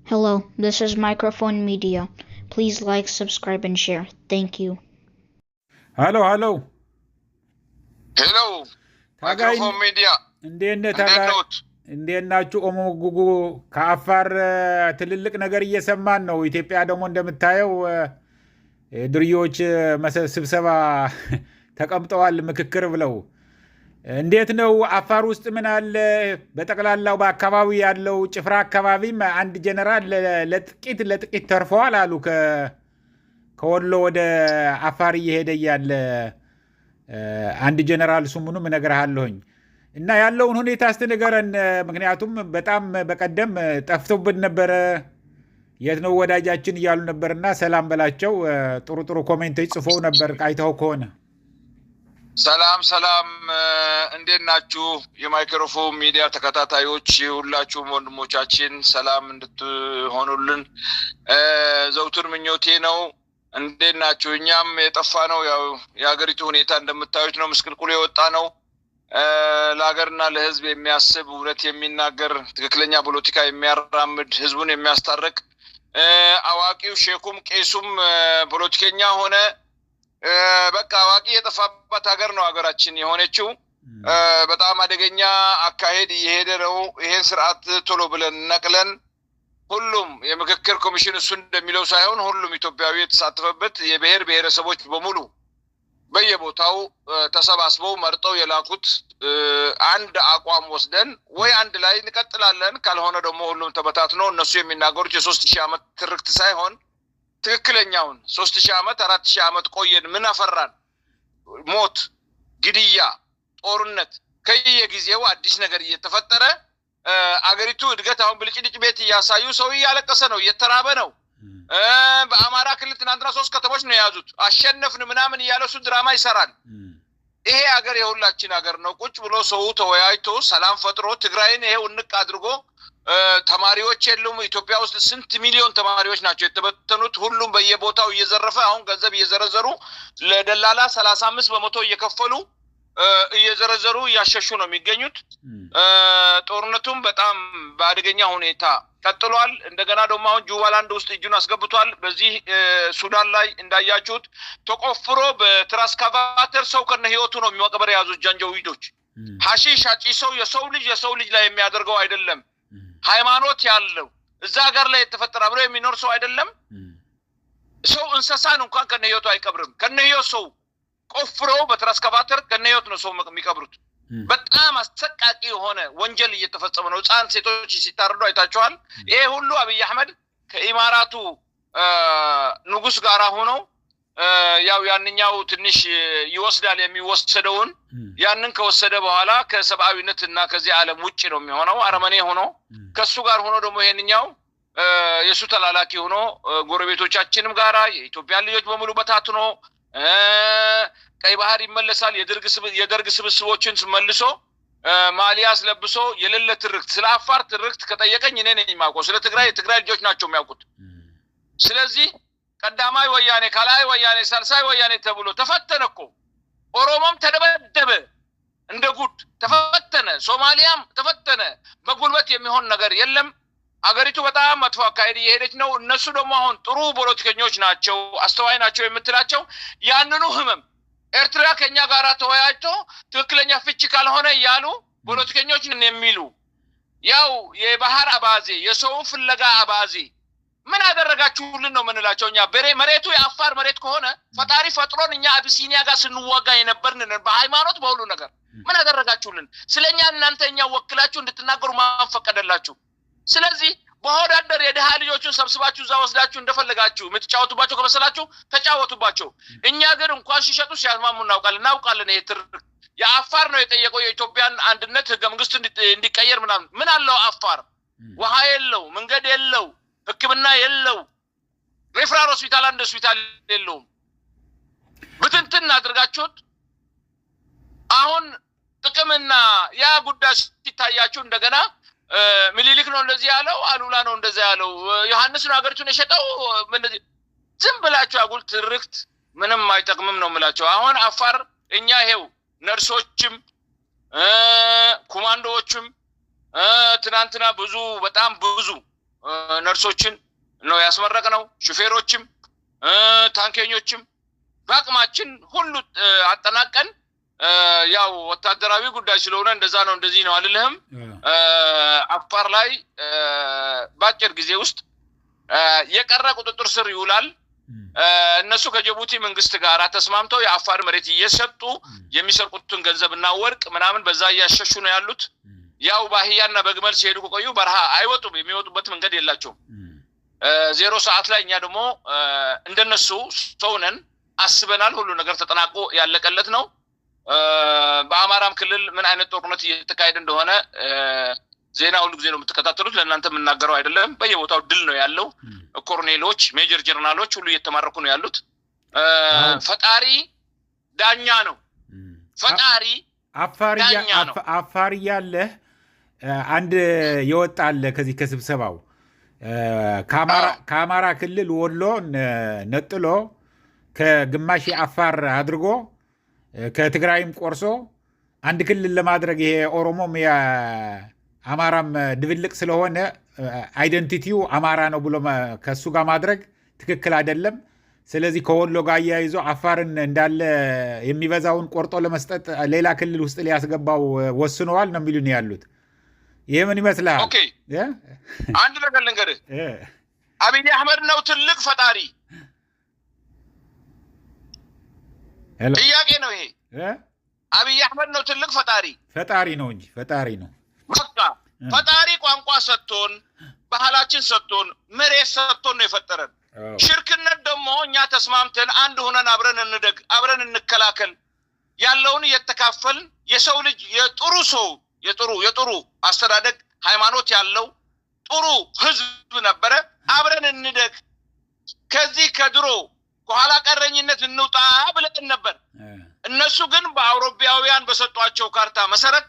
Hello, this is Microphone Media. Please like, subscribe, and share. Thank you. Hello. Hello. Microphone Media. እንዴት ናችሁ? ኦሞ ጉጉ ከአፋር ትልልቅ ነገር እየሰማን ነው። ኢትዮጵያ ደግሞ እንደምታየው ድርዮች ስብሰባ ተቀምጠዋል ምክክር ብለው። እንዴት ነው አፋር ውስጥ ምን አለ? በጠቅላላው በአካባቢ ያለው ጭፍራ አካባቢም አንድ ጀነራል ለጥቂት ተርፈዋል አሉ። ከወሎ ወደ አፋር እየሄደ ያለ አንድ ጀነራል ስሙንም እነግርሃለሁኝ። እና ያለውን ሁኔታ አስተነገረን። ምክንያቱም በጣም በቀደም ጠፍቶብን ነበረ። የት ነው ወዳጃችን እያሉ ነበርና ሰላም በላቸው። ጥሩ ኮሜንቶች ጽፈው ነበር አይተው ከሆነ። ሰላም እንዴት ናችሁ? የማይክሮፎን ሚዲያ ተከታታዮች ሁላችሁም ወንድሞቻችን ሰላም እንድትሆኑልን ዘውትር ምኞቴ ነው። እንዴት ናችሁ? እኛም የጠፋ ነው ያው የሀገሪቱ ሁኔታ እንደምታዩት ነው። ምስቅልቅሉ የወጣ ነው። ለሀገርና ለሕዝብ የሚያስብ እውነት የሚናገር ትክክለኛ ፖለቲካ የሚያራምድ ሕዝቡን የሚያስታርቅ አዋቂው ሼኩም ቄሱም ፖለቲከኛ ሆነ በቃ አዋቂ የጠፋባት ሀገር ነው ሀገራችን የሆነችው። በጣም አደገኛ አካሄድ እየሄደ ነው። ይሄን ስርዓት ቶሎ ብለን ነቅለን ሁሉም የምክክር ኮሚሽን እሱ እንደሚለው ሳይሆን ሁሉም ኢትዮጵያዊ የተሳተፈበት የብሔር ብሔረሰቦች በሙሉ በየቦታው ተሰባስበው መርጠው የላኩት አንድ አቋም ወስደን ወይ አንድ ላይ እንቀጥላለን፣ ካልሆነ ደግሞ ሁሉም ተበታትኖ እነሱ የሚናገሩት የ3000 ዓመት ትርክት ሳይሆን ትክክለኛውን 3000 ዓመት 4000 ዓመት ቆየን ምን አፈራን? ሞት፣ ግድያ፣ ጦርነት ከየጊዜው አዲስ ነገር እየተፈጠረ አገሪቱ እድገት አሁን ብልጭልጭ ቤት እያሳዩ ሰው እያለቀሰ ነው፣ እየተራበ ነው። በአማራ ክልል ትናንትና 3 ከተሞች ነው የያዙት። አሸነፍን ምናምን እያለ እሱ ድራማ ይሰራል። ይሄ ሀገር የሁላችን ሀገር ነው። ቁጭ ብሎ ሰው ተወያይቶ ሰላም ፈጥሮ ትግራይን ይሄው እንቅ አድርጎ ተማሪዎች የሉም። ኢትዮጵያ ውስጥ ስንት ሚሊዮን ተማሪዎች ናቸው የተበተኑት? ሁሉም በየቦታው እየዘረፈ አሁን ገንዘብ እየዘረዘሩ ለደላላ 35% እየከፈሉ እየዘረዘሩ እያሸሹ ነው የሚገኙት። ጦርነቱም በጣም በአደገኛ ሁኔታ ቀጥሏል። እንደገና ደግሞ አሁን ጁባላንድ ውስጥ እጁን አስገብቷል። በዚህ ሱዳን ላይ እንዳያችሁት ተቆፍሮ በትራስካቫተር ሰው ከነ ህይወቱ ነው የሚወቀበር የያዙት ጃንጃዊዶች። ሐሺሽ አጪሰው የሰው ልጅ ላይ የሚያደርገው አይደለም። ሃይማኖት ያለው እዛ ሀገር ላይ የተፈጠረ ብሎ የሚኖር ሰው አይደለም። ሰው እንስሳን እንኳን ከነ ህይወቱ አይቀብርም። ከነ ህይወቱ ሰው ቆፍሮ በትራስካቫተር ከነ ህይወቱ ነው ሰው የሚቀብሩት። በጣም አሰቃቂ የሆነ ወንጀል እየተፈጸመ ነው። ህፃን ሴቶች ሲታረዱ አይታችኋል። ይሄ ሁሉ አብይ አህመድ ከኢማራቱ ንጉስ ጋር ሆኖ ያው ያንኛው ትንሽ ይወስዳል የሚወሰደውን ያንን ከወሰደ በኋላ ከሰብአዊነት እና ከዚህ ዓለም ውጪ ነው የሚሆነው። አረመኔ ሆኖ ከሱ ጋር ሆኖ ደግሞ ይሄንኛው የሱ ተላላኪ ሆኖ ጎረቤቶቻችንም ጋራ የኢትዮጵያ ልጆች በሙሉ በታትኖ ቀይ ባህር ይመለሳል። የደርግ ስብስቦችን መልሶ ማሊያስ ለብሶ የሌለ ትርክት ስለ አፋር ትርክት ከጠየቀኝ እኔ ነኝ የማውቀው። ስለ ትግራይ ልጆች ናቸው የሚያውቁት። ስለዚህ ቀዳማይ ወያኔ፣ ካላይ ወያኔ፣ ሳልሳይ ወያኔ ተብሎ ተፈተነ እኮ። ኦሮሞም ተደበደበ እንደ ጉድ ተፈተነ። ሶማሊያም ተፈተነ። በጉልበት የሚሆን ነገር የለም። አገሪቱ በጣም መጥፎ አካሄድ እየሄደች ነው። እነሱ ደግሞ አሁን ጥሩ ፖለቲከኞች ናቸው፣ አስተዋይ ናቸው የምትላቸው ያንኑ ህመም ኤርትራ ከኛ ጋራ ተወያይቶ ትክክለኛ ፍቺ ካልሆነ ያሉ ፖለቲከኞች የሚሉ ያው የባህር አባዜ የሰው ፍለጋ አባዜ ምን አደረጋችሁልን ነው ምንላቸው። እኛ መሬቱ የአፋር መሬት ከሆነ ፈጣሪ ፈጥሮን እኛ አቢሲኒያ ጋር ስንዋጋ የነበርን በሃይማኖት በሁሉ ነገር ምን አደረጋችሁልን? ስለኛ እናንተኛ ወክላችሁ እንድትናገሩ ማን ፈቀደላችሁ? ስለዚህ በሆዳደር የደሃ ልጆችን ሰብስባችሁ እዛ ወስዳችሁ እንደፈለጋችሁ የምትጫወቱባቸው ከመሰላችሁ ተጫወቱባቸው። እኛ ግን እንኳን ሲሸጡ ሲያስማሙ እናውቃለን። ይሄ ትርክ የአፋር ነው የጠየቀው የኢትዮጵያን አንድነት ህገ መንግስት እንዲቀየር ምናምን። ምን አለው አፋር? ውሃ የለው፣ መንገድ የለው፣ ህክምና የለው፣ ሬፈራል ሆስፒታል አንድ ሆስፒታል የለውም። ብትንትን አድርጋችሁት አሁን ጥቅምና ያ ጉዳይ ሲታያችሁ እንደገና ምኒልክ ነው እንደዚህ ያለው፣ አሉላ ነው እንደዚህ ያለው፣ ዮሐንስ ነው ሀገሪቱን የሸጠው። ዝም ብላችሁ አጉል ትርክት ምንም አይጠቅምም ነው የምላቸው። አሁን አፋር እኛ ይሄው ነርሶችም ኮማንዶዎችም ትናንትና በጣም ብዙ ነርሶችን ነው ያስመረቅነው ሹፌሮችም ታንከኞችም ባቅማችን ሁሉ አጠናቀን ያው ወታደራዊ ጉዳይ ስለሆነ እንደዛ ነው እንደዚህ ነው አይደለም አፋር ላይ ባጭር ጊዜ ውስጥ የቀረ ቁጥጥር ስር ይውላል እነሱ ከጅቡቲ መንግስት ጋር ተስማምተው የአፋር መሬት እየሰጡ የሚሰርቁትን ገንዘብና ወርቅ ምናምን በዛ ያሸሹ ነው ያሉት ያው ባህያና በግመል ሲሄዱ ቆዩ በረሃ አይወጡም የሚወጡበት መንገድ የላቸውም 0 ሰዓት ላይ እኛ ደግሞ እንደነሱ ሰውነን አስበናል ሁሉ ነገር ተጠናቆ ያለቀለት ነው በአማራም ክልል ምን አይነት ጦርነት እየተካሄደ እንደሆነ ዜና ሁሉ ጊዜ ነው የምትከታተሉት ለእናንተ የምናገረው አይደለም በየቦታው ድል ነው ያለው ኮሎኔሎች ሜጀር ጀነራሎች ሁሉ እየተማረኩ ነው ያሉት ፈጣሪ ዳኛ ነው ፈጣሪ አፋር ያለ አንድ ይወጣል ከዚህ ከስብሰባው ከአማራ ክልል ወሎ ነጥሎ ከግማሽ አፋር አድርጎ ከትግራይም ቆርሶ አንድ ክልል ለማድረግ ይሄ ኦሮሞም አማራም ድብልቅ ስለሆነ አይደንቲቲው አማራ ነው ብሎ ከሱ ጋር ማድረግ ትክክል አይደለም ስለዚህ ከወሎ ጋር ያይዞ አፋርን እንዳለ የሚበዛውን ቆርጦ ለመስጠት ሌላ ክልል ውስጥ ሊያስገባው ወስነዋል ነው የሚሉን ያሉት ይሄ ምን ይመስላል ኦኬ አንድ ነገር ልንገርህ አብይ አህመድ ነው ትልቅ ፈጣሪ ጥያቄ ነው ይሄ አብይ አህመድ ነው ትልቅ ፈጣሪ ነው እንጂ ፈጣሪ ነው በቃ ፈጣሪ ቋንቋ ሰጥቶን ባህላችን ሰጥቶን መሬት ሰጥቶን ነው የፈጠረን ሽርክነት ደግሞ እኛ ተስማምተን አንድ ሆነን አብረን እንደግ አብረን እንከላከል ያለውን እየተካፈልን የሰው ልጅ የጥሩ ሰው የጥሩ አስተዳደግ ሃይማኖት ያለው ጥሩ ህዝብ ነበረ አብረን እንደግ ከዚህ ከድሮ ከኋላ ቀረኝነት እንውጣ ብለን ነበር እነሱ ግን በአውሮፓውያን በሰጧቸው ካርታ መሰረት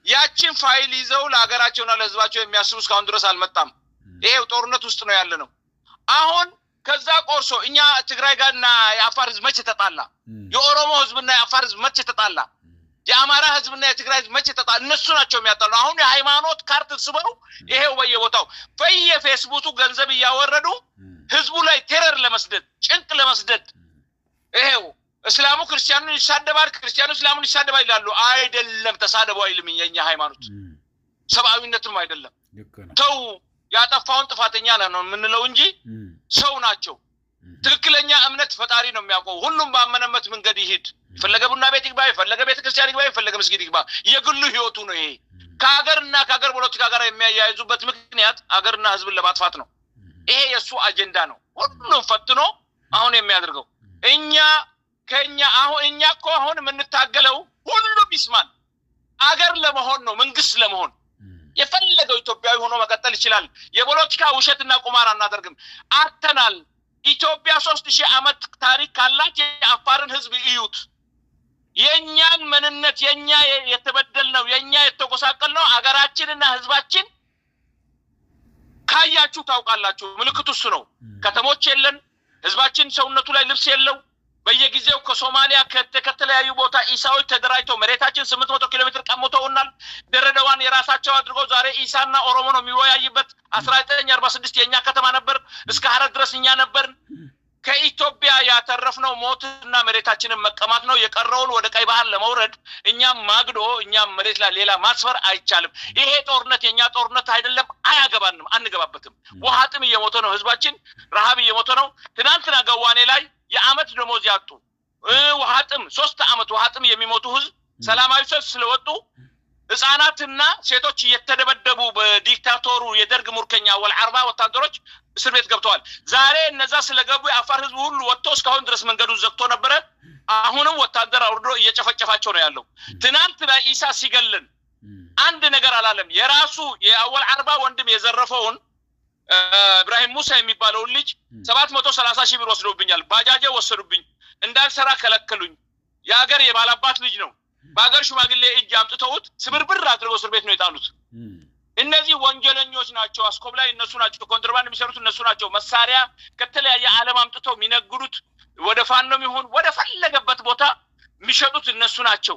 ያቺን ፋይል ይዘው ለሀገራቸውና ለህዝባቸው የሚያስቡ እስካሁን ድረስ አልመጣም ይሄው ጦርነት ውስጥ ነው ያለነው አሁን ከዛ ቆርሶ እኛ ትግራይ ጋርና የአፋር ህዝብ መቼ ተጣላ የኦሮሞ ህዝብና የአፋር ህዝብ መቼ ተጣላ የአማራ ህዝብና የትግራይ ህዝብ መቼ ተጣላ እነሱ ናቸው የሚያጣሉ አሁን የሃይማኖት ካርት ስበው ይሄው በየቦታው በየፌስቡኩ ገንዘብ እያወረዱ ህዝቡ ላይ ቴረር ለመስደድ ጭንቅ ለመስደድ ይሄው እስላሙ ክርስቲያኑን ይሳደባል ክርስቲያኑ እስላሙን ይሳደባል ይላሉ አይደለም ተሳደቡ አይልም የኛ ሃይማኖት ሰብአዊነትም አይደለም ተው ያጠፋውን ጥፋተኛ ነው ምንለው እንጂ ሰው ናቸው ትክክለኛ እምነት ፈጣሪ ነው የሚያውቀው ሁሉም ባመነበት መንገድ ይሄድ ፈለገ ቡና ቤት ይግባ ፈለገ ቤተ ክርስቲያን ይግባ ፈለገ መስጊድ ይግባ የግሉ ህይወቱ ነው ይሄ ከሀገር ፖለቲካ ጋር የሚያያይዙበት ምክንያት ሀገርና ህዝብን ለማጥፋት ነው ይሄ የሱ አጀንዳ ነው ሁሉም ፈትኖ አሁን የሚያደርገው እኛ እኮ አሁን የምንታገለው ሁሉም ይስማል አገር ለመሆን ነው መንግስት ለመሆን የፈለገው ኢትዮጵያዊ ሆኖ መቀጠል ይችላል የፖለቲካ ውሸትና ቁማር አናደርግም አርተናል ኢትዮጵያ 3000 ዓመት ታሪክ ካላት የአፋርን ህዝብ እዩት የኛን መንነት የኛ የተበደልነው የኛ የተቆሳቀልነው አገራችንና ህዝባችን ካያችሁ ታውቃላችሁ ምልክቱስ ነው ከተሞች የለን ህዝባችን ሰውነቱ ላይ ልብስ የለው በየጊዜው ከሶማሊያ ከተለያዩ ቦታ ኢሳዎች ተደራጅተው መሬታችን 800 ኪሎ ሜትር ቀምተውናል ደረደዋን የራሳቸው አድርገው ዛሬ ኢሳና ኦሮሞ ነው የሚወያይበት 1946 የኛ ከተማ ነበር እስከ ሐረር ድረስ እኛ ነበር ከኢትዮጵያ ያተረፍነው ሞትና መሬታችንን መቀማት ነው የቀረውን ወደ ቀይ ባህር ለመውረድ እኛም ማግዶ እኛም መሬት ላይ ሌላ ማስፈር አይቻልም ይሄ ጦርነት የኛ ጦርነት አይደለም አያገባንም አንገባበትም ውሃጥም እየሞተ ነው ህዝባችን ረሃብ እየሞተ ነው ትናንትና ገዋኔ ላይ የአመት ደሞዝ ያጡ ውሃጥም 3 አመት ውሃጥም የሚሞቱ ህዝብ ሰላማዊ ሰልፍ ስለወጡ ህፃናትና ሴቶች እየተደበደቡ በዲክታቶሩ የደርግ ሙርከኛ ወልዓርባ ወታደሮች እስር ቤት ገብተዋል ዛሬ እነዛ ስለገቡ የአፋር ህዝብ ሁሉ ወጥቶ እስካሁን ድረስ መንገዱን ዘግቶ ነበር አሁንም ወታደር አውርዶ እየጨፈጨፋቸው ነው ያለው ትናንት ላይ ኢሳ ሲገልን አንድ ነገር አላለም የራሱ የወልዓርባ ወንድም የዘረፈውን ኢብራሂም ሙሳ የሚባለው ልጅ 730 ሺህ ብር ወስዶብኛል ባጃጄ ወሰዱብኝ እንዳልሰራ ከለከሉኝ ያገር የባላባት ልጅ ነው ባገር ሽማግሌ እጅ አምጥተውት ስብርብር አድርገው እስር ቤት ነው የጣሉት እነዚህ ወንጀለኞች ናቸው አስኮብ ላይ እነሱ ናቸው ኮንትራባንድ የሚሰሩት እነሱ ናቸው መሳሪያ ከተለያየ ዓለም አምጥተው የሚነግዱት ወደ ፋኖም ይሁን ወደ ፈለገበት ቦታ የሚሸጡት እነሱ ናቸው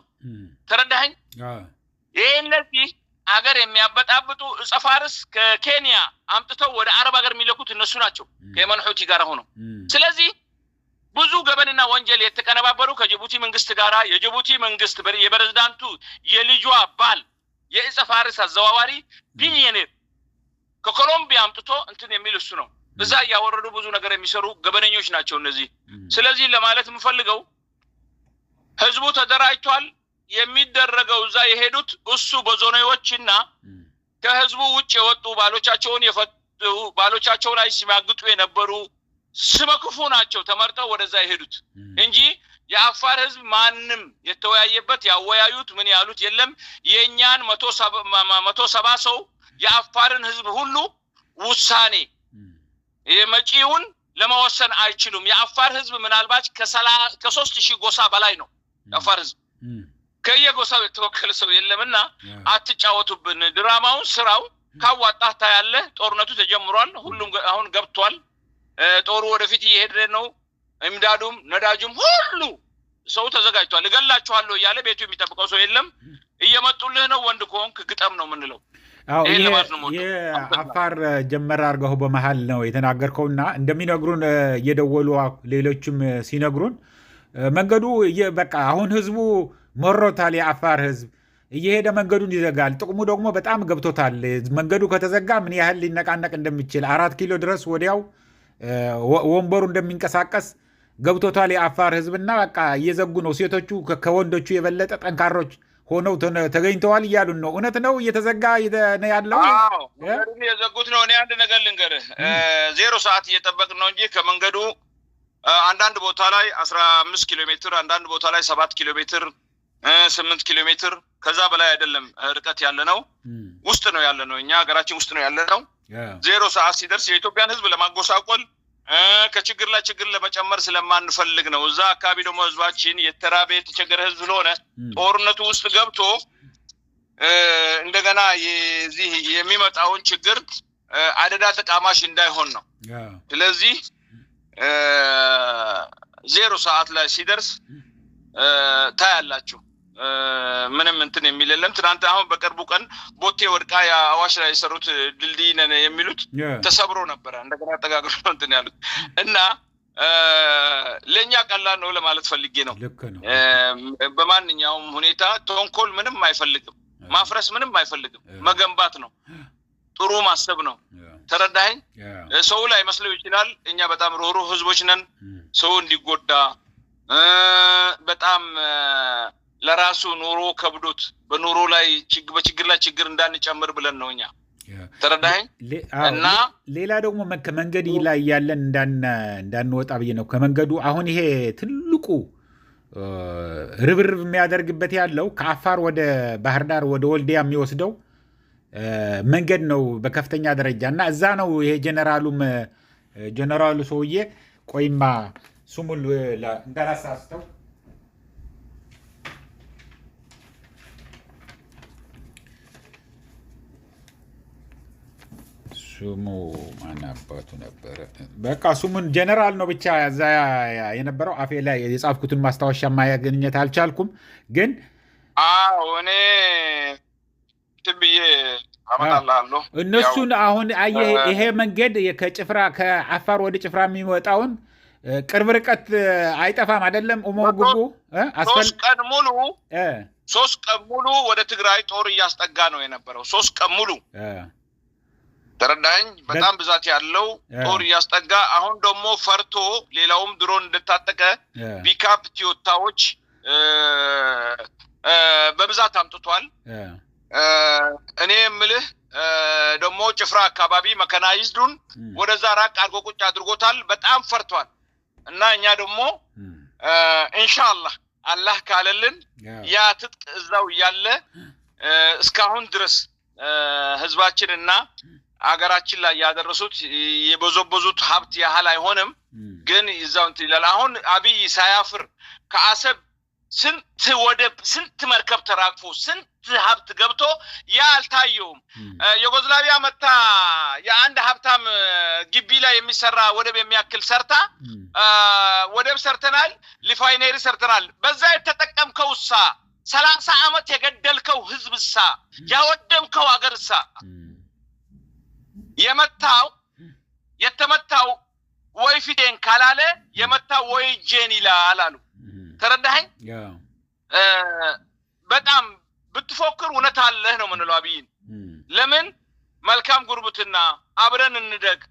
ተረዳኸኝ ይሄ እነዚህ አገር የሚያበጣብጡ ጸፋርስ ከኬንያ አምጥተው ወደ አረብ ሀገር የሚለኩት እነሱ ናቸው ከየመን ሁቲ ጋር ሆነው ስለዚህ ብዙ ገበንና ወንጀል የተቀነባበሩ ከጅቡቲ መንግስት ጋራ የጅቡቲ መንግስት የፕሬዝዳንቱ የልጇ ባል የጸፋርስ አዘዋዋሪ ቢሊየነር ከኮሎምቢያ አምጥቶ እንትን የሚል እሱ ነው እዛ ያወረዱ ብዙ ነገር የሚሰሩ ገበነኞች ናቸው እነዚህ ስለዚህ ለማለት የምፈልገው ህዝቡ ተደራጅቷል የሚደረገው እዛ የሄዱት እሱ በዞኖዎችና ከህዝቡ ውጭ የወጡ ባሎቻቸውን የፈቱ ባሎቻቸው ላይ ሲማግጡ የነበሩ ስመክፉ ናቸው ተመርጠው ወደዛ የሄዱት እንጂ የአፋር ህዝብ ማንንም የተወያየበት ያወያዩት ምን ያሉት የለም የኛን 170 ሰው የአፋርን ህዝብ ሁሉ ውሳኔ የመጪውን ለማወሰን አይችሉም የአፋር ህዝብ ምናልባት ከ3000 ጎሳ በላይ ነው የአፋር ህዝብ ከየጎሳው የተወከለ ሰው የለምና አትጫወቱብን ድራማውን ስራው ካዋጣታ ያለ ጦርነቱ ተጀምሯል ሁሉም አሁን ገብቷል ጦሩ ወደፊት እየሄደ ነው እምዳዱም ነዳጁም ሁሉ ሰው ተዘጋጅቷል እገላችኋለሁ ያለ ቤቱ የሚጠብቀው ሰው የለም እየመጡልህ ነው ወንድ ኮንክ ግጠም ነው ምንለው አው የአፋር ጀመራ አርጋው በመሃል ነው የተናገርከውና እንደሚነግሩን እየደወሉ ሌሎችም ሲነግሩን መንገዱ በቃ አሁን ህዝቡ ሞሮታል የአፋር ህዝብ እየሄደ መንገዱን ይዘጋል ጥቅሙ ደግሞ በጣም ገብቶታል መንገዱ ከተዘጋ ምን ያህል ሊነቃነቅ እንደሚችል 4 ኪሎ ድረስ ወዲያው ወንበሩ እንደሚንቀሳቀስ ገብቶታል የአፋር ህዝብና በቃ እየዘጉ ነው ሴቶቹ ከወንዶቹ የበለጠ ጠንካሮች ሆነው ተገኝተዋል ይያሉን ነው እውነት ነው እየተዘጋ ያለው አዎ የዘጉት ነው እኔ አንድ ነገር ልንገርህ 0 ሰዓት እየጠበቅን ነው እንጂ ከመንገዱ አንዳንድ ቦታ ላይ 15 ኪሎ ሜትር አንዳንድ ቦታ ላይ 7 ኪሎ ሜትር 8 ኪሎ ሜትር ከዛ በላይ አይደለም ርቀት ያለ ነው ውስጥ ነው ያለ ነው እኛ ሀገራችን ውስጥ ነው ያለ ነው 0 ሰዓት ሲደርስ የኢትዮጵያን ህዝብ ለማጎሳቆል ከችግር ላይ ችግር ለመጨመር ስለማንፈልግ ነው እዛ አካባቢ ደግሞ ህዝባችን የተራበ የተቸገረ ህዝብ ስለሆነ ጦርነቱ ውስጥ ገብቶ እንደገና የዚህ የሚመጣውን ችግር አደዳ ተቃማሽ እንዳይሆን ነው ስለዚህ 0 ሰዓት ላይ ሲደርስ ታያላችሁ ምንም እንትን የሚለለም ትናንት አሁን በቅርቡ ቀን ቦቴ ወድቃ ያዋሽ ላይ የሰሩት ድልድይ ነን የሚሉት ተሰብሮ ነበር እንደገና ተጋግሮ እንትን ያሉት እና ለኛ ቀላል ነው ለማለት ፈልጌ ነው በማንኛውም ሁኔታ ተንኮል ምንም አይፈልግም ማፍረስ ምንም አይፈልግም መገንባት ነው ጥሩ ማሰብ ነው ተረዳኸኝ ሰው ላይ መስለው ይችላል እኛ በጣም ሮሮ ህዝቦች ነን ሰው እንዲጎዳ በጣም ለራሱ ኑሮ ከብዶት በኑሮ ላይ በችግር ላይ ችግር እንዳንጨምር ብለን ነውኛ ተረዳኸኝ እና ሌላ ደግሞ ከመንገድ ላይ ያለን እንዳንወጣ ብዬ ነው ከመንገዱ አሁን ይሄ ትልቁ ርብርብ የሚያደርግበት ያለው ከአፋር ወደ ባህር ዳር ወደ ወልዲያ የሚወስደው መንገድ ነው በከፍተኛ ደረጃና እዛ ነው ይሄ ጀነራሉ ሰውዬ ቆይማ ስሙን እንዳላሳስተው ስሙ ማናባቱ ነበር በቃ ስሙን ጀነራል ነው ብቻ ያዛ የነበረው አፌ ላይ የጻፍኩትን ማስታወሻ ማያገኘት አልቻልኩም ግን እኔ ትብዬ አመጣላለሁ እነሱን አሁን ይሄ መንገድ ከጭፍራ ከአፋር ወደ ጭፍራ የሚወጣውን ቅርብ ርቀት አይጠፋም አይደለም ኦሞጉቡ 3 ቀን ሙሉ ወደ ትግራይ ጦር እያስጠጋ ነው የነበረው 3 ቀን ሙሉ ተረዳኝ በጣም ብዛት ያለው ጦር እያስጠጋ አሁን ደግሞ ፈርቶ ሌላውም ድሮን እንደታጠቀ ፒካፕ ቲዮታዎች በብዛት አምጥቷል እኔ የምልህ ደግሞ ጭፍራ አካባቢ መካናይዝዱን ወደዛ ራቅ አድርጎ ቁጭ አድርጎታል በጣም ፈርቷል እና እኛ ደግሞ ኢንሻአላህ አላህ ካለልን ያ ትጥቅ እዛው ያለ እስካሁን ድረስ ህዝባችንና አገራችን ላይ ያደረሱት የበዘበዙት ሀብት ያህል አይሆንም ግን ይዛው እንት ይላል አሁን አብይ ሳያፍር ከአሰብ ስንት መርከብ ተራቅፎ ስንት ሀብት ገብቶ ያልታየውም የጎዝላቪያ መታ የአንድ ሀብታም ግቢ ላይ የሚሰራ ወደብ የሚያክል ሰርታ ወደብ ሰርተናል ሊፋይነሪ ሰርተናል በዛ የተጠቀምከውሳ 30 ዓመት የገደልከው ህዝብሳ ያወደምከው አገርሳ የመታው የተመታው ወይ ፊቴን ካላለ የመታው ወይ ጄን ይላል አሉ። ተረዳኸኝ? በጣም ብትፎክር እውነት አለህ ነው ምንለው አብይን። ለምን መልካም ጉርብትና አብረን እንደግ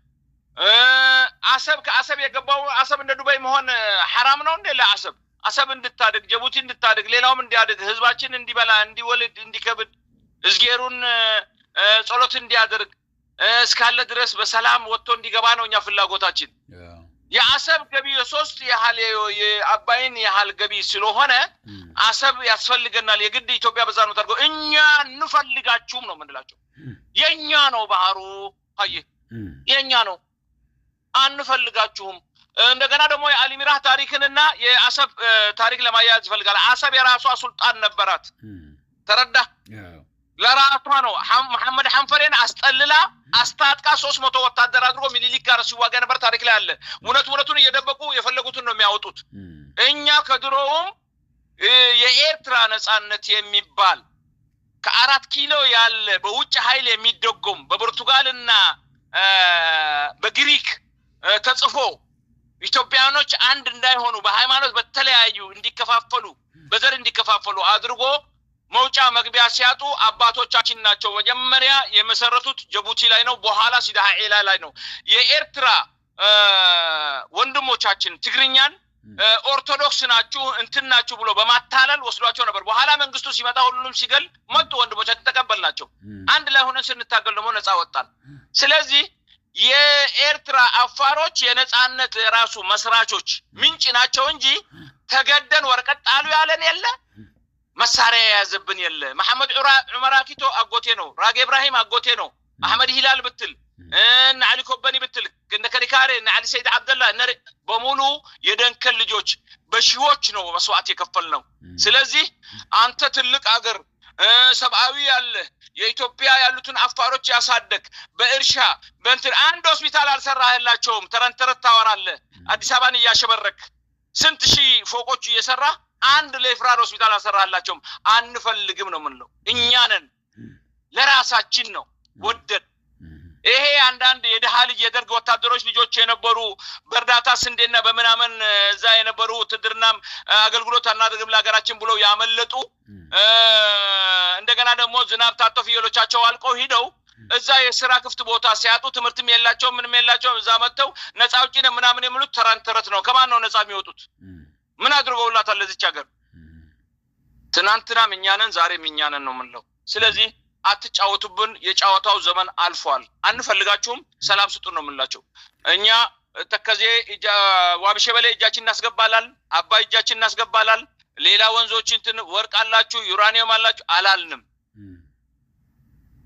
አሰብ ከአሰብ የገባው አሰብ እንደ ዱባይ መሆን حرام ነው እንደ ለአሰብ አሰብ እንድታድግ ጅቡቲ እንድታድግ ሌላውም እንዲያድግ ህዝባችን እንዲበላ እንዲወልድ እንዲከብድ እዝጌሩን ጸሎት እንዲያደርግ እስካለ ድረስ በሰላም ወጥቶ እንዲገባ ነው እኛ ፍላጎታችን። የአሰብ ገቢ የሶስት ያህል የአባይን ያህል ገቢ ስለሆነ አሰብ ያስፈልገናል የግድ ኢትዮጵያ በዛ ነው ታርገው እኛ እንፈልጋችሁም ነው ምንላቸው። የኛ ነው ባህሩ አየ የኛ ነው አንፈልጋችሁም። እንደገና ደግሞ የአሊሚራህ ታሪክንና የአሰብ ታሪክ ለማያያዝ ይፈልጋል። አሰብ የራሷ ሱልጣን ነበራት። ተረዳ? ለራሷ ነው መሐመድ ሐንፈሬን አስጠልላ አስታጥቃ 300 ወታደር አድርጎ ሚኒሊክ ጋር ሲዋጋ ነበር። ታሪክ ላይ አለ። እውነቱን እየደበቁ የፈለጉትን ነው የሚያወጡት። እኛ ከድሮውም የኤርትራ ነጻነት የሚባል ከ4 ኪሎ ያለ በውጭ ኃይል የሚደጎም በፖርቱጋልና በግሪክ ተጽፎ ኢትዮጵያኖች አንድ እንዳይሆኑ በሃይማኖት በተለያዩ እንዲከፋፈሉ በዘር እንዲከፋፈሉ አድርጎ መውጫ መግቢያ ሲያጡ አባቶቻችን ናቸው መጀመሪያ የመሰረቱት ጅቡቲ ላይ ነው። በኋላ ሲዳሃኤላ ላይ ነው። የኤርትራ ወንድሞቻችን ትግርኛን ኦርቶዶክስ ናችሁ እንትን ናችሁ ብሎ በማታለል ወስዷቸው ነበር። በኋላ መንግስቱ ሲመጣ ሁሉንም ሲገል መጡ። ወንድሞቻችን ተቀበልናቸው። አንድ ላይ ሆነን ስንታገል ደግሞ ነፃ ወጣን። ስለዚህ የኤርትራ አፋሮች የነጻነት ራሱ መስራቾች ምንጭ ናቸው እንጂ ተገደን ወርቀት ጣሉ ያለን የለ መሳሪያ ያዘብን የለ። መሐመድ ዑመር አኪቶ አጎቴ ነው። ራጌ ኢብራሂም አጎቴ ነው። አህመድ ሂላል ብትል እና አሊ ኮበኒ ብትል እንደ ከሪካሬ እና አሊ ሰይድ አብደላ እነ በሙሉ የደንከል ልጆች በሺዎች ነው መስዋዕት የከፈልነው። ስለዚህ አንተ ትልቅ አገር ሰብአዊ ያለ የኢትዮጵያ ያሉትን አፋሮች ያሳደግ በእርሻ በእንትን አንድ ሆስፒታል አልሰራህላቸውም። ተረንተረት ታወራለህ። አዲስ አበባን እያሸበረክ ስንት ሺህ ፎቆች እየሰራ አንድ ለፍራር ሆስፒታል አልሰራህላቸውም። አንፈልግም ነው ምንለው። እኛ ነን ለራሳችን ነው ወደድ ይሄ አንዳንድ የደሃ ልጅ የደርግ ወታደሮች ልጆች የነበሩ በርዳታ ስንዴና በመናመን እዛ የነበሩ ትድርናም አገልግሎት አናደርግም ለሀገራችን ብለው ያመለጡ እንደገና ደግሞ ዝናብ ታጠፍ ፍየሎቻቸው አልቀው ሄደው እዛ የሥራ ክፍት ቦታ ሲያጡ ትምህርትም የላቸው ምንም የላቸው እዛ መተው ነፃ አውጪ ነው ምናምን የሚሉት ተራንተረት ነው። ከማን ነው ነፃ የሚወጡት? ምን አድርገውላታል ለዚች ሀገር? ትናንትናም እኛ ነን ዛሬም እኛ ነን ነው ምንለው። ስለዚህ አትጫወቱብን። የጫወታው ዘመን አልፏል። አንፈልጋችሁም። ሰላም ስጡን ነው ምንላቸው። እኛ ተከዜ ዋብሸበሌ እጃችን እናስገባላል። አባይ እጃችን እናስገባላል። ሌላ ወንዞች እንትን ወርቅ አላችሁ ዩራኒየም አላችሁ አላልንም።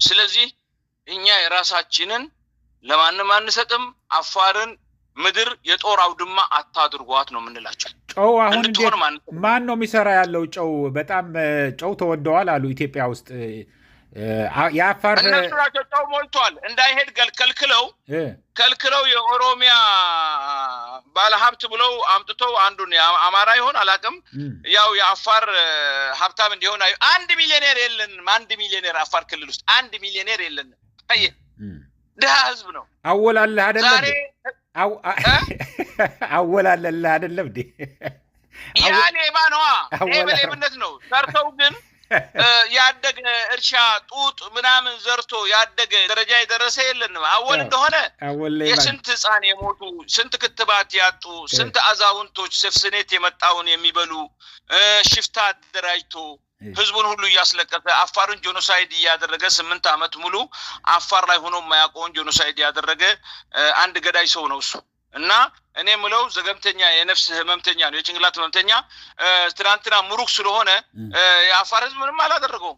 ስለዚህ እኛ የራሳችንን ለማንም አንሰጥም። አፋርን ምድር የጦር አውድማ አታድርጓት ነው ምንላቸው። ጨው አሁን ማን ነው የሚሰራ ያለው? ጨው በጣም ጨው ተወደዋል አሉ ኢትዮጵያ ውስጥ። ያፋር እነሱ ናቸው ጨው ሞልቷል እንዳይሄድ ከልክለው የኦሮሚያ ባለሀብት ብለው አምጥተው አንዱን አማራ ይሆን አላውቅም ያው የአፋር ሀብታም እንዲሆን 1 ሚሊዮኔር የለንም። 1 ሚሊዮኔር አፋር ክልል ውስጥ 1 ሚሊዮኔር የለንም። ድሃ ህዝብ ነው። አወላለህ አይደለም አወላለህ አይደለም እንዴ? ያኔ ባነዋ በሌብነት ነው ሰርተው ግን ያደገ እርሻ ጡጥ ምናምን ዘርቶ ያደገ ደረጃ የደረሰ የለንም። አወል እንደሆነ የስንት ህፃን የሞቱ ስንት ክትባት ያጡ ስንት አዛውንቶች ስፍስኔት የመጣውን የሚበሉ ሽፍታ አደራጅቶ ህዝቡን ሁሉ እያስለቀሰ አፋርን ጄኖሳይድ ያደረገ 8 ዓመት ሙሉ አፋር ላይ ሆኖ ማያቆን ጄኖሳይድ ያደረገ አንድ ገዳይ ሰው ነው እሱ። እና እኔ ምለው ዘገምተኛ የነፍስ ህመምተኛ ነው የጭንቅላት ህመምተኛ ትናንትና ሙሩክ ስለሆነ የአፋር ህዝብ ምንም አላደረገው።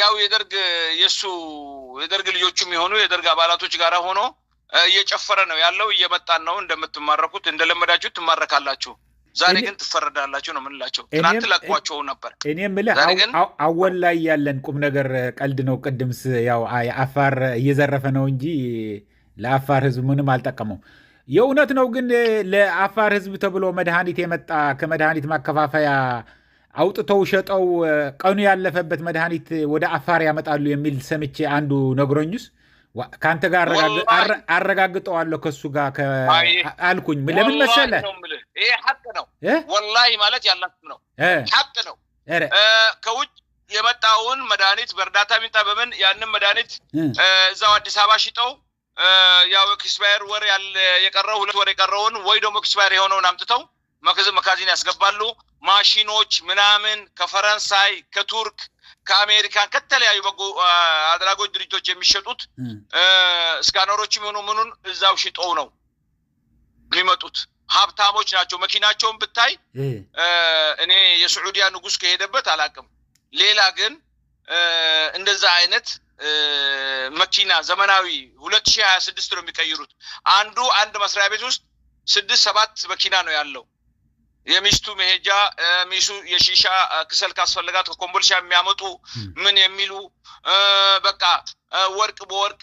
ያው የደርግ ልጆችም የሆኑ የደርግ አባላቶች ጋራ ሆኖ እየጨፈረ ነው ያለው። እየመጣን ነው እንደምትማረኩት እንደለመዳችሁ ትማረካላችሁ። ዛሬ ግን ትፈረዳላችሁ ነው ምንላቸው። ትናንት ለቋቸው ነበር። እኔ ምልህ አወል ላይ ያለን ቁም ነገር ቀልድ ነው። ቅድምስ ያው አፋር እየዘረፈ ነው እንጂ ለአፋር ህዝብ ምንም አልጠቀመው። የእውነት ነው ግን ለአፋር ህዝብ ተብሎ መድኃኒት የመጣ ከመድኃኒት ማከፋፈያ አውጥተው ሸጠው ቀኑ ያለፈበት መድኃኒት ወደ አፋር ያመጣሉ የሚል ሰምቼ አንዱ ነግሮኝስ ካንተ ጋር አረጋግጠዋለሁ ከሱ ጋር አልኩኝ። ለምን መሰለህ ይሄ ሐቅ ነው ወላሂ ማለት ያላችሁ ነው ሐቅ ነው። ከውጭ የመጣውን መድኃኒት በእርዳታ ሚጣ በምን ያንን መድኃኒት እዛው አዲስ አበባ ሽጠው ያው ኤክስፓየር ወር የቀረው 2 ወር የቀረውን ወይ ደግሞ ኤክስፓየር የሆነውን አምጥተው መካዚን ያስገባሉ። ማሽኖች ምናምን ከፈረንሳይ ከቱርክ ከአሜሪካን ከተለያዩ በጎ አድራጎት ድርጅቶች የሚሸጡት ስካነሮችም ሆኖ ምኑን እዛው ሽጠው ነው የሚመጡት። ሀብታሞች ናቸው። መኪናቸውን ብታይ እኔ የሳዑዲያ ንጉስ ከሄደበት አላቅም። ሌላ ግን እንደዛ አይነት መኪና ዘመናዊ 2026 ነው የሚቀይሩት። አንድ መስሪያ ቤት ውስጥ 6-7 መኪና ነው ያለው። የሚስቱ መሄጃ ሚሱ የሺሻ ክሰል ካስፈልጋት ከኮምቦልሻ የሚያመጡ ምን የሚሉ በቃ ወርቅ በወርቅ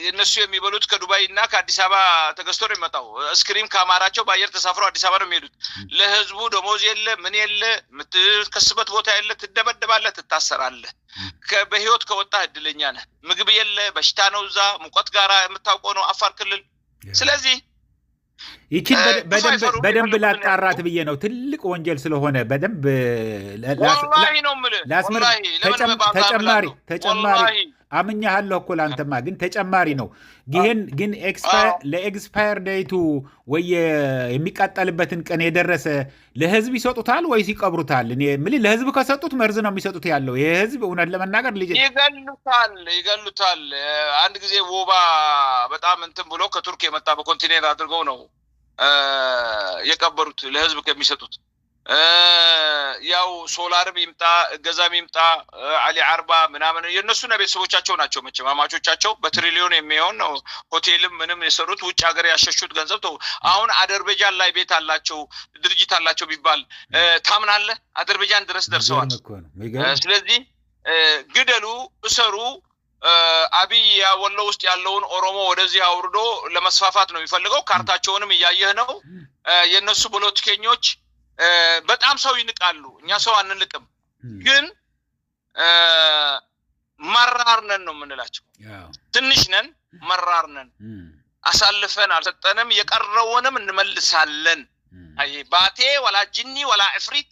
እነሱ የሚበሉት ከዱባይ እና ከአዲስ አበባ ተገዝቶ ነው የሚመጣው። ስክሪም ካማራቸው በአየር ተሳፍረው አዲስ አበባ ነው የሚሄዱት። ለህዝቡ ደሞዝ የለ ምን የለ የምትከስበት ቦታ የለ። ትደበደባለህ፣ ትታሰራለህ። በህይወት ከወጣ እድለኛ ነህ። ምግብ የለ፣ በሽታ ነው። እዛ ሙቀት ጋራ የምታውቀው ነው አፋር ክልል። ስለዚህ ይችን በደንብ ላጣራት ብዬ ነው። ትልቅ ወንጀል ስለሆነ በደንብ ወላሂ ነው የምልህ። ተጨማሪ አምኛለሁ እኮ ላንተማ፣ ግን ተጨማሪ ነው። ግን ለኤክስፓየር ዴቱ ወይ የሚቃጠልበትን ቀን የደረሰ ለህዝብ ይሰጡታል ወይስ ይቀብሩታል? እኔ የምልህ ለህዝብ ከሰጡት መርዝ ነው የሚሰጡት ያለው። ይሄ ህዝብ እውነት ለመናገር ይገሉታል። አንድ ጊዜ ወባ በጣም እንትን ብሎ ከቱርክ የመጣ በኮንቲኔንት አድርገው ነው የቀበሩት ለህዝብ ከሚሰጡት። ያው ሶላርም ይምጣ እገዛም ይምጣ አሊ አርባ ምናምን የነሱና ቤተሰቦቻቸው ናቸው። መቼም አማቾቻቸው በትሪሊዮን የሚሆን ነው ሆቴልም ምንም የሰሩት ውጭ ሀገር ያሸሹት ገንዘብ ተው። አሁን አዘርባይጃን ላይ ቤት አላቸው ድርጅት አላቸው ቢባል ታምናለህ? አዘርባይጃን ድረስ ደርሰዋል። ስለዚህ ግደሉ፣ እሰሩ። አብይ ወሎ ውስጥ ያለውን ኦሮሞ ወደዚህ አውርዶ ለመስፋፋት ነው የሚፈልገው። ካርታቸውንም እያየህ ነው። የነሱ ፖለቲከኞች በጣም ሰው ይንቃሉ። እኛ ሰው አንንቅም፣ ግን መራር ነን ነው የምንላቸው። ትንሽ ነን፣ መራር ነን። አሳልፈን አልሰጠንም፣ የቀረውንም እንመልሳለን። አይ ባቴ ወላ ጅኒ ወላ እፍሪት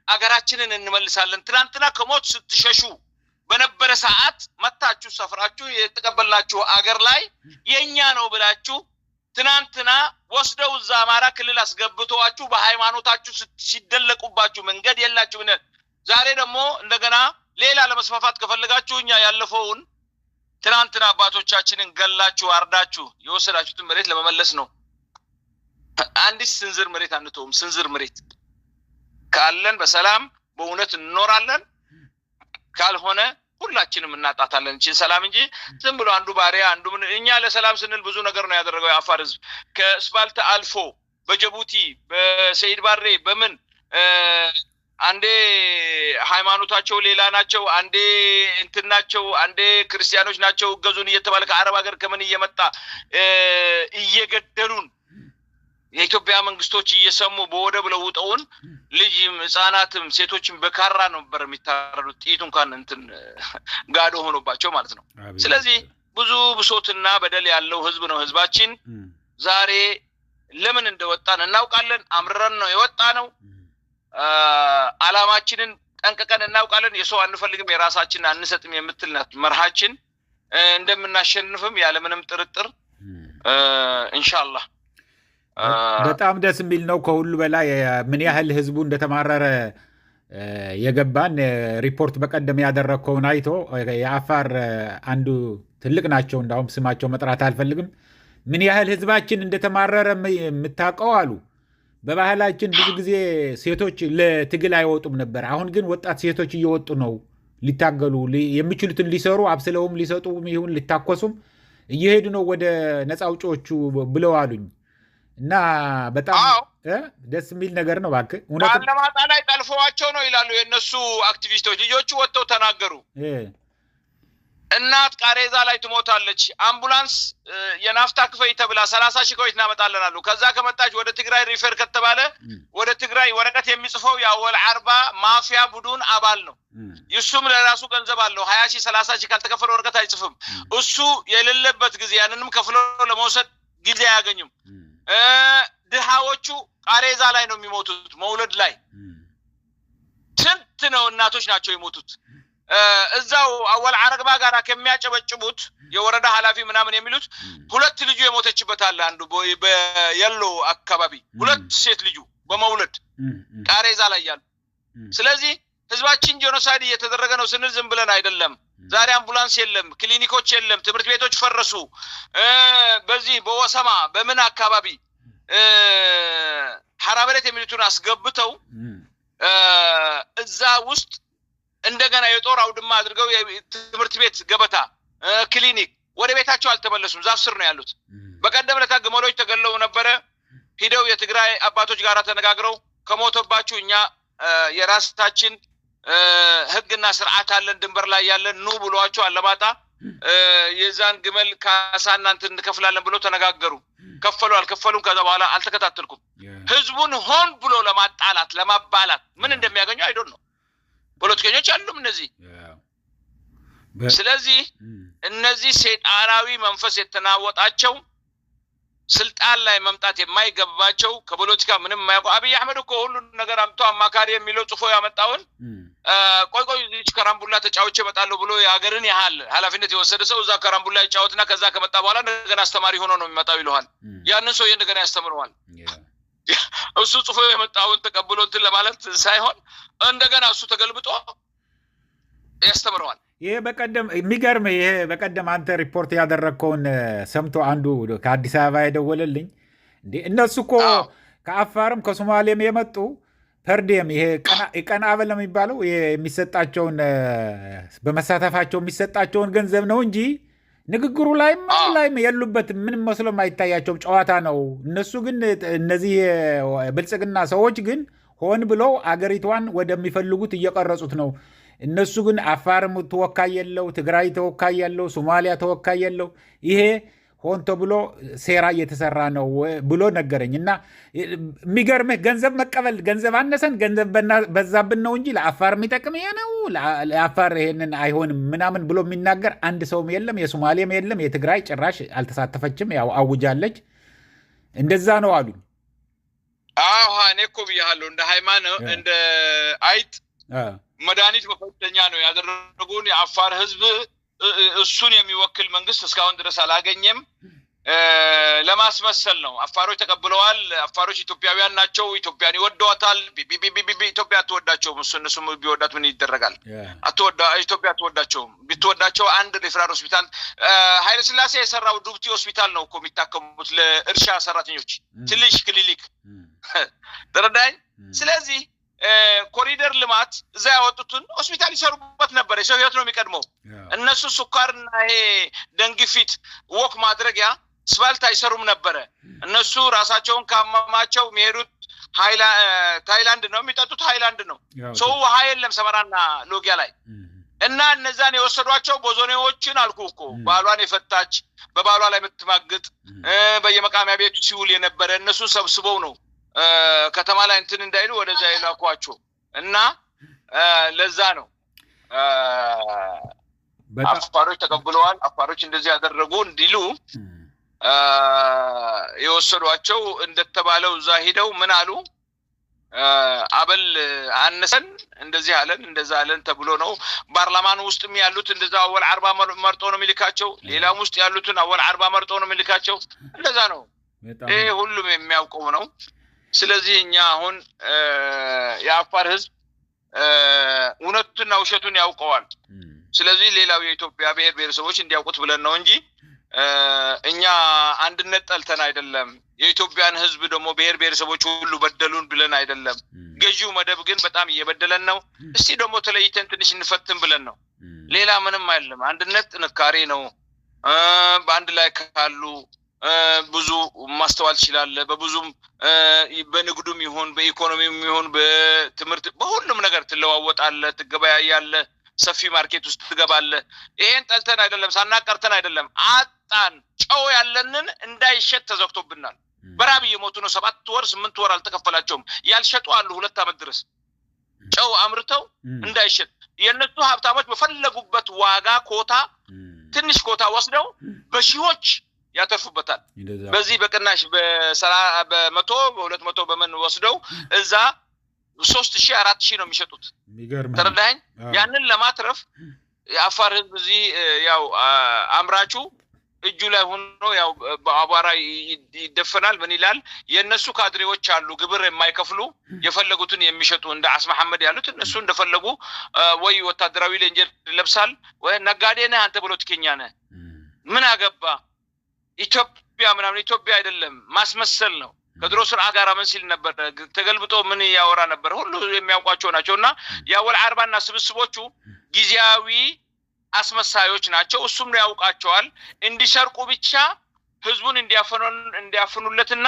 አገራችንን እንመልሳለን። ትናንትና ከሞት ስትሸሹ በነበረ ሰዓት መታችሁ ሰፍራችሁ የተቀበላችሁ አገር ላይ የኛ ነው ብላችሁ ትናንትና ወስደው እዛ አማራ ክልል አስገብተዋችሁ በሃይማኖታችሁ ሲደለቁባችሁ መንገድ የላችሁ። ዛሬ ደግሞ እንደገና ሌላ ለመስፋፋት ከፈለጋችሁ እኛ ያለፈውን ትናንትና አባቶቻችንን ገላችሁ አርዳችሁ የወሰዳችሁትን መሬት ለመመለስ ነው። አንዲት ስንዝር መሬት አንተውም። ስንዝር መሬት ካለን በሰላም በእውነት እንኖራለን። ካልሆነ ሁላችንም እናጣታለን እንጂ ሰላም እንጂ ዝም ብሎ አንዱ ባሪያ አንዱ ምን። እኛ ለሰላም ስንል ብዙ ነገር ነው ያደረገው የአፋር ህዝብ። ከስፓልት አልፎ በጅቡቲ በሰይድ ባሬ በምን አንዴ ሃይማኖታቸው ሌላ ናቸው፣ አንዴ እንትናቸው፣ አንዴ ክርስቲያኖች ናቸው ገዙን እየተባለ ከአረብ ሀገር ከምን እየመጣ እየገደሉን የኢትዮጵያ መንግስቶች እየሰሙ በወደብ ለውጠውን ልጅም ህፃናትም ሴቶችም በካራ ነበር የሚታረዱት። ጥይቱ እንኳን እንትን ጋዶ ሆኖባቸው ማለት ነው። ስለዚህ ብዙ ብሶትና በደል ያለው ህዝብ ነው ህዝባችን። ዛሬ ለምን እንደወጣን እናውቃለን። አምረን ነው የወጣ ነው። አላማችንን ጠንቅቀን እናውቃለን። የሰው አንፈልግም የራሳችንን አንሰጥም የምትል ናት መርሃችን። እንደምናሸንፍም ያለምንም ጥርጥር ኢንሻአላህ። በጣም ደስ የሚል ነው። ከሁሉ በላይ ምን ያህል ህዝቡ እንደተማረረ የገባን ሪፖርት በቀደም ያደረግከውን አይቶ የአፋር አንዱ ትልቅ ናቸው፣ እንዳውም ስማቸው መጥራት አልፈልግም፣ ምን ያህል ህዝባችን እንደተማረረ የምታውቀው አሉ። በባህላችን ብዙ ጊዜ ሴቶች ለትግል አይወጡም ነበር። አሁን ግን ወጣት ሴቶች እየወጡ ነው ሊታገሉ፣ የሚችሉትን ሊሰሩ፣ አብስለውም ሊሰጡ ይሁን ሊታኮሱም እየሄዱ ነው ወደ ነፃ አውጪዎቹ ብለው አሉኝ። እና በጣም ደስ የሚል ነገር ነው። እባክህ አለማጣ ላይ ጠልፈዋቸው ነው ይላሉ የነሱ አክቲቪስቶች። ልጆቹ ወጥተው ተናገሩ። እናት ቃሬዛ ላይ ትሞታለች አምቡላንስ የናፍታ ክፈይ ተብላ 30 ሺህ ኮይት እናመጣለናሉ ከዛ ከመጣች ወደ ትግራይ ሪፈር ከተባለ ወደ ትግራይ ወረቀት የሚጽፈው ያወል 40 ማፊያ ቡድን አባል ነው ይሱም ለራሱ ገንዘብ አለው 20 ሺህ 30 ሺህ ካልተከፈለ ወረቀት አይጽፍም እሱ የሌለበት ጊዜ ያንንም ከፍሎ ለመውሰድ ጊዜ ያገኙም ድሃዎቹ ቃሬዛ ላይ ነው የሚሞቱት መውለድ ላይ ስንት ነው እናቶች ናቸው የሞቱት እዛው አወል አረግባ ጋራ ከሚያጨበጭቡት የወረዳ ሐላፊ ምናምን የሚሉት ሁለት ልጅ የሞተችበት አለ አንዱ በየሎ አካባቢ ሁለት ሴት ልጅ በመውለድ ቃሬዛ ላይ ያሉ ስለዚህ ህዝባችን ጄኖሳይድ እየተደረገ ነው ስንል ዝም ብለን አይደለም ዛሬ አምቡላንስ የለም ክሊኒኮች የለም ትምርት ቤቶች ፈረሱ በዚህ በወሰማ በምን አካባቢ ሐራበረት የሚሉትን አስገብተው እዛ ውስጥ እንደገና የጦር አውድማ አድርገው ትምርት ቤት ገበታ ክሊኒክ ወደ ቤታቸው አልተመለሱም ዛፍ ስር ነው ያሉት በቀደም ለታ ግመሎች ተገለው ነበር ሄደው የትግራይ አባቶች ጋራ ተነጋግረው ከሞተባችሁ እኛ የራስታችን ህግና ስርዓት አለን ድንበር ላይ ያለን ኑ ብሏቸው አለማጣ የዛን ግመል ካሳና እንትን እንከፍላለን ብሎ ተነጋገሩ ከፈሉ አልከፈሉም ከዛ በኋላ አልተከታተልኩም ህዝቡን ሆን ብሎ ለማጣላት ለማባላት ምን እንደሚያገኙ አይዶን ነው ፖለቲከኞች አሉም እነዚህ ስለዚህ እነዚህ ሰይጣናዊ መንፈስ የተናወጣቸው ስልጣን ላይ መምጣት የማይገባቸው ከፖለቲካ ምንም የማያውቁ አብይ አህመድ እኮ ሁሉ ነገር አምጥቶ አማካሪ የሚለው ጽፎ ያመጣውን ቆይ እዚህ ከራምቡላ ተጫውቼ መጣለሁ ብሎ የሀገርን ያህል ኃላፊነት የወሰደ ሰው እዛ ከራምቡላ ይጫወትና ከዛ ከመጣ በኋላ እንደገና አስተማሪ ሆኖ ነው የሚመጣው ይልዋል ያንን ሰው እንደገና ያስተምረዋል እሱ ጽፎ የመጣውን ተቀብሎ እንትን ለማለት ሳይሆን እንደገና እሱ ተገልብጦ ያስተምረዋል ይሄ በቀደም የሚገርም ይሄ በቀደም አንተ ሪፖርት ያደረግከውን ሰምቶ አንዱ ከአዲስ አበባ የደወለልኝ እንዴ እነሱ እኮ ከአፋርም ከሶማሌም የመጡ ፐርዲየም ይሄ ቀና አበል የሚባለው የሚሰጣቸውን በመሳተፋቸው የሚሰጣቸውን ገንዘብ ነው እንጂ ንግግሩ ላይም የሉበትም ምንም መስሎ ማይታያቸው ጨዋታ ነው እነሱ ግን እነዚህ ብልጽግና ሰዎች ግን ሆን ብለው አገሪቷን ወደሚፈልጉት እየቀረጹት ነው እነሱ ግን አፋርም ተወካይ የለው ትግራይ ተወካይ የለው ሶማሊያ ተወካይ የለው ይሄ ሆን ተብሎ ሴራ እየተሰራ ነው ብሎ ነገረኝና የሚገርምህ ገንዘብ መቀበል ገንዘብ አነሰን ገንዘብ በዛብን ነው እንጂ ለአፋር የሚጠቅም ይሄ ነው ለአፋር ይሄንን አይሆንም ምናምን ብሎ የሚናገር አንድ ሰውም የለም የሶማሊያም የለም የትግራይ ጭራሽ አልተሳተፈችም ያው አውጃለች እንደዛ ነው አሉ እኔ እኮ ብያለሁ እንደ ሃይማኖት እንደ አይጥ መድኃኒት መፈተኛ ነው ያደረጉን የአፋር ህዝብ እሱን የሚወክል መንግስት እስካሁን ድረስ አላገኘም ለማስመሰል ነው አፋሮች ተቀብለዋል አፋሮች ኢትዮጵያውያን ናቸው ኢትዮጵያን ይወዷታል ኢትዮጵያ ተወዳቸው እነሱም ቢወዳት ምን ይደረጋል ኢትዮጵያ ተወዳቸው ቢተወዳቸው አንድ ሪፈራል ሆስፒታል ኃይለ ሥላሴ የሰራው ዱብቲ ሆስፒታል ነው እኮ የሚታከሙት ለእርሻ ሰራተኞች ትልሽ ክሊኒክ ተረዳኝ ስለዚህ ኮሪደር ልማት እዛ ያወጡትን ሆስፒታል ይሰሩበት ነበር የሰው ህይወት ነው የሚቀድመው እነሱ ሱካርና ይሄ ደንግፊት ወክ ማድረጊያ ስፋልት አይሰሩም ነበር እነሱ ራሳቸውን ካመማቸው የሚሄዱት ታይላንድ ነው የሚጠጡት ሃይላንድ ነው ሰው ውሃ የለም ሰመራና ሎጊያ ላይ እና እነዛን የወሰዷቸው ቦዞኔዎችን አልኩ እኮ ባሏን የፈታች በባሏ ላይ የምትማግጥ በየመቃሚያ ቤቱ ሲውል የነበረ እነሱ ሰብስበው ነው ከተማ ላይ እንትን እንዳይሉ ወደዛ ይላኳቸው እና ለዛ ነው አፋሮች ተቀብለዋል አፋሮች እንደዚህ ያደረጉ እንዲሉ የወሰዷቸው እንደተባለው እዛ ሄደው ምን አሉ አበል አነሰን እንደዚህ አለን እንደዛ አለን ተብሎ ነው ፓርላማን ውስጥም ያሉት እንደዛ አወል 40 መርጦ ነው የሚልካቸው ሌላም ውስጥ ያሉትን አወል 40 መርጦ ነው የሚልካቸው እንደዛ ነው ይሄ ሁሉም የሚያውቀው ነው ስለዚህ እኛ አሁን የአፋር ህዝብ እውነቱንና ውሸቱን ያውቀዋል ስለዚህ ሌላው የኢትዮጵያ ብሔር ብሔረሰቦች እንዲያውቁት ብለን ነው እንጂ እኛ አንድነት ጠልተን አይደለም የኢትዮጵያን ህዝብ ደግሞ ብሔር ብሔረሰቦች ሁሉ በደሉን ብለን አይደለም ገዢው መደብ ግን በጣም እየበደለን ነው እስቲ ደግሞ ተለይተን ትንሽ እንፈትን ብለን ነው ሌላ ምንም አይደለም አንድነት ጥንካሬ ነው በአንድ ላይ ካሉ ብዙ ማስተዋል ይችላል በብዙም በንግዱም ይሁን በኢኮኖሚውም ይሁን በትምህርት በሁሉም ነገር ትለዋወጣለ ትገበያያለ ሰፊ ማርኬት ውስጥ ትገባለህ። ይሄን ጠልተን አይደለም ሳናቀርተን አይደለም አጣን። ጨው ያለንን እንዳይሸጥ ተዘግቶብናል። በራብ እየሞቱ ነው። 7 ወር 8 ወር አልተከፈላቸውም። ያልሸጡ አሉ 2 ዓመት ድረስ ጨው አምርተው እንዳይሸጥ። የነሱ ሀብታሞች በፈለጉበት ዋጋ ኮታ ትንሽ ኮታ ወስደው በሺዎች ያተርፉበታል። በዚህ በቅናሽ በ100 በ200 በመን ወስደው እዛ 3000 4000 ነው የሚሸጡት። ተረዳኸኝ? ያንን ለማትረፍ የአፋር ህዝብ እዚህ ያው አምራቹ እጁ ላይ ሆኖ ያው በአቧራ ይደፈናል። ምን ይላል? የነሱ ካድሬዎች አሉ ግብር የማይከፍሉ የፈለጉትን የሚሸጡ እንደ አስ መሐመድ ያሉት እነሱ እንደፈለጉ ወይ ወታደራዊ ሌንጀር ይለብሳል ወይ ነጋዴ ነህ አንተ ፖለቲከኛ ነህ ምን አገባ ኢትዮጵያ ምናምን። ኢትዮጵያ አይደለም ማስመሰል ነው። ከድሮ ስርዓት ጋር ምን ሲል ነበር? ተገልብጦ ምን ያወራ ነበር? ሁሉ የሚያውቋቸው ናቸውና ያወል አርባና ስብስቦቹ ጊዜያዊ አስመሳዮች ናቸው። እሱም ነው ያውቃቸዋል። እንዲሰርቁ ብቻ ህዝቡን እንዲያፈኑለትና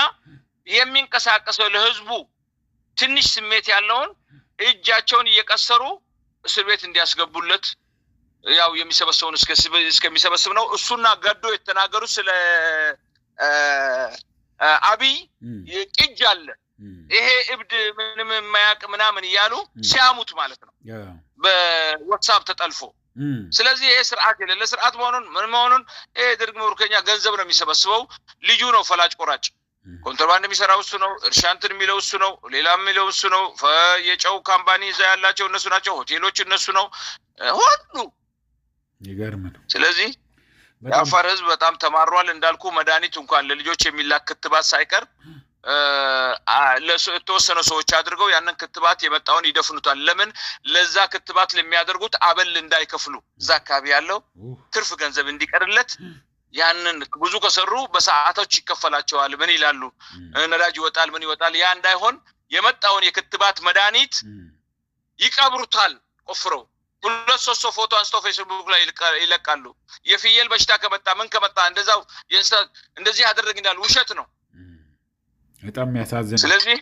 የሚንቀሳቀሰው ለህዝቡ ትንሽ ስሜት ያለውን እጃቸውን እየቀሰሩ እስር ቤት እንዲያስገቡለት ያው የሚሰበሰውን እስከሚሰበስብ ነው። እሱና ገዶ የተናገሩ ስለ አብይ ቅጅ አለ። ይሄ እብድ ምንም የማያውቅ ምናምን እያሉ ሲያሙት ማለት ነው በዋትስአፕ ተጠልፎ። ስለዚህ ይሄ ስርዓት የሌለ ስርዓት መሆኑን ይሄ ድርግ ምሩከኛ ገንዘብ ነው የሚሰበስበው። ልጁ ነው ፈላጭ ቆራጭ። ኮንትራባንድ የሚሰራው እሱ ነው። እርሻንትን የሚለው እሱ ነው። ሌላም የሚለው እሱ ነው። የጨው ካምፓኒ እዛ ያላቸው እነሱ ናቸው። ሆቴሎች እነሱ ነው ሁሉ። ይገርም ነው። ስለዚህ የአፋር ህዝብ በጣም ተማሯል። እንዳልኩ መድኃኒት እንኳን ለልጆች የሚላክ ክትባት ሳይቀር ለተወሰኑ ሰዎች አድርገው ያንን ክትባት የመጣውን ይደፍኑታል። ለምን? ለዛ ክትባት ለሚያደርጉት አበል እንዳይከፍሉ እዛ አካባቢ ያለው ትርፍ ገንዘብ እንዲቀርለት ያንን ብዙ ከሰሩ በሰዓቶች ይከፈላቸዋል። ምን ይላሉ? ነዳጅ ይወጣል ምን ይወጣል። ያ እንዳይሆን የመጣውን የክትባት መድኃኒት ይቀብሩታል ቆፍረው። 2-3 ፎቶ አንስተው ፌስቡክ ላይ ይለቃሉ። የፍየል በሽታ ከመጣ ምን ከመጣ እንደዛው እንደዚህ ያደረግ እንዳሉ ውሸት ነው። በጣም ያሳዝናል። ስለዚህ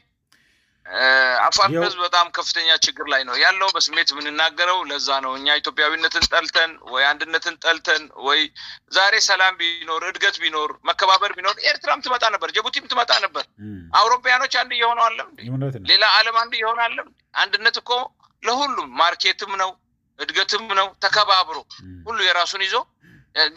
አፋር ህዝብ በጣም ከፍተኛ ችግር ላይ ነው ያለው። በስሜት የምንናገረው ለዛ ነው። እኛ ኢትዮጵያዊነትን ጠልተን ወይ አንድነትን ጠልተን ወይ ዛሬ ሰላም ቢኖር እድገት ቢኖር መከባበር ቢኖር ኤርትራም ትመጣ ነበር፣ ጅቡቲም ትመጣ ነበር። አውሮፓያኖች አንድ እየሆኑ አለም ሌላ ዓለም አንድ እየሆኑ አለም። አንድነት እኮ ለሁሉም ማርኬትም ነው እድገትም ነው። ተከባብሮ ሁሉ የራሱን ይዞ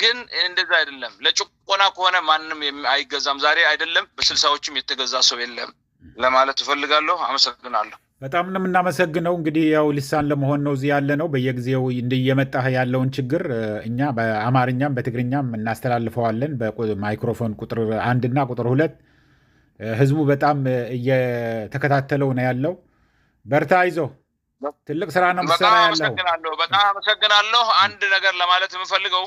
ግን እንደዛ አይደለም። ለጭቆና ከሆነ ማንም አይገዛም። ዛሬ አይደለም በ60ዎችም የተገዛ ሰው የለም ለማለት እፈልጋለሁ። አመሰግናለሁ። በጣም ነው የምናመሰግነው። እንግዲህ ያው ልሳን ለመሆን ነው እዚህ ያለ ነው። በየጊዜው እንደየመጣህ ያለውን ችግር እኛ በአማርኛም በትግርኛም እናስተላልፈዋለን። በማይክሮፎን ቁጥር 1 እና ቁጥር 2 ህዝቡ በጣም እየተከታተለው ነው ያለው። በርታ፣ አይዞ፣ ትልቅ ስራ ነው የምትሰራ ያለው። በጣም አመሰግናለሁ። አንድ ነገር ለማለት የምፈልገው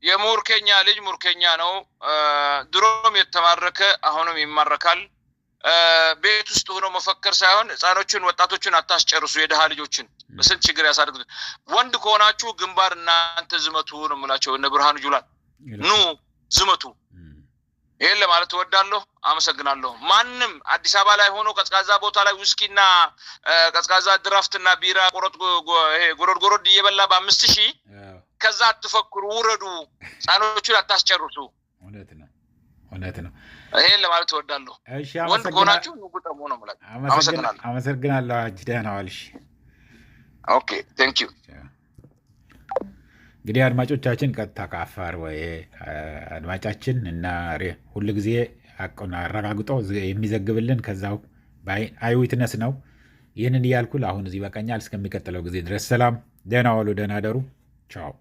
የሙርከኛ ልጅ ሙርከኛ ነው። ድሮም የተማረከ አሁንም ይማረካል። ቤት ውስጥ ሆኖ መፈከር ሳይሆን ህፃኖችን ወጣቶችን አታስጨርሱ። የደሃ ልጆችን በስንት ችግር ያሳድጉት። ወንድ ከሆናችሁ ግንባር እናንተ ዝመቱ ነው የምላቸው እነ ብርሃኑ ጁላን። ኑ ዝመቱ። ይሄን ለማለት እወዳለሁ። አመሰግናለሁ። ማንም አዲስ አበባ ላይ ሆኖ ቀዝቃዛ ቦታ ላይ ውስኪና ቀዝቃዛ ድራፍትና ቢራ ጎረድ እየበላ በ5000 ከዛ አትፈክሩ፣ ውረዱ። ህፃኖቹን አታስጨርሱ። እውነት ነው። ይሄን ለማለት እወዳለሁ። ወንድ ከሆናችሁ ንጉጠሙ ነው ማለት። አመሰግናለሁ። ደህና ዋልሽ። ኦኬ ቴንክ ዩ። እንግዲህ አድማጮቻችን ቀጥታ ከአፋር ወይ አድማጫችን እና ሁሉ ጊዜ አቆና አረጋግጦ የሚዘግብልን ከዛው አይዊትነስ ነው። ይህንን እያልኩ አሁን እዚህ በቃኛል። እስከሚቀጥለው ጊዜ ድረስ ሰላም፣ ደህና ዋሉ፣ ደህና ደሩ። ቻው።